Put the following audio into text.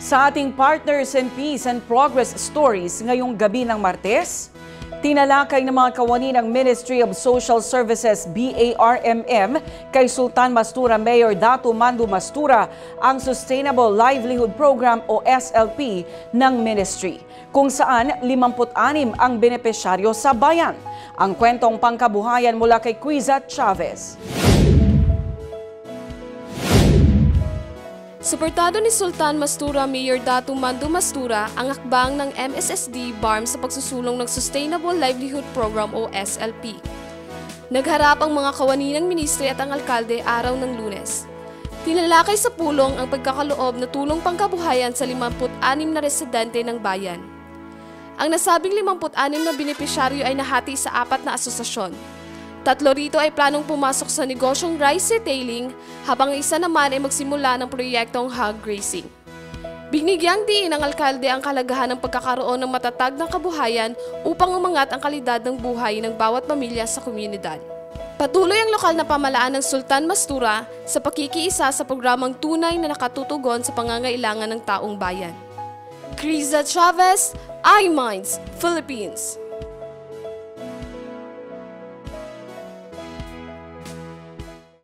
Sa ating Partners in Peace and Progress Stories ngayong gabi ng Martes, tinalakay ng mga kawani ng Ministry of Social Services BARMM kay Sultan Mastura Mayor Datu Mandu Mastura ang Sustainable Livelihood Program o SLP ng Ministry, kung saan 56 ang benepisyaryo sa bayan. Ang kwentong pangkabuhayan mula kay Quizat Chavez. Suportado ni Sultan Mastura Mayor Datu Mandu Mastura ang hakbang ng MSSD BARM sa pagsusulong ng Sustainable Livelihood Program o SLP. Nagharap ang mga kawani ng ministry at ang alkalde araw ng Lunes. Tinalakay sa pulong ang pagkakaloob na tulong pangkabuhayan sa 56 na residente ng bayan. Ang nasabing 56 na benepisyaryo ay nahati sa 4 na asosasyon. 3 rito ay planong pumasok sa negosyong rice retailing, habang isa naman ay magsimula ng proyektong hog grazing. Binigyang diin ng alkalde ang kalagahan ng pagkakaroon ng matatag na kabuhayan upang umangat ang kalidad ng buhay ng bawat pamilya sa komunidad. Patuloy ang lokal na pamahalaan ng Sultan Mastura sa pakikiisa sa programang tunay na nakatutugon sa pangangailangan ng taong bayan. Quizat Chavez, iMinds, Philippines.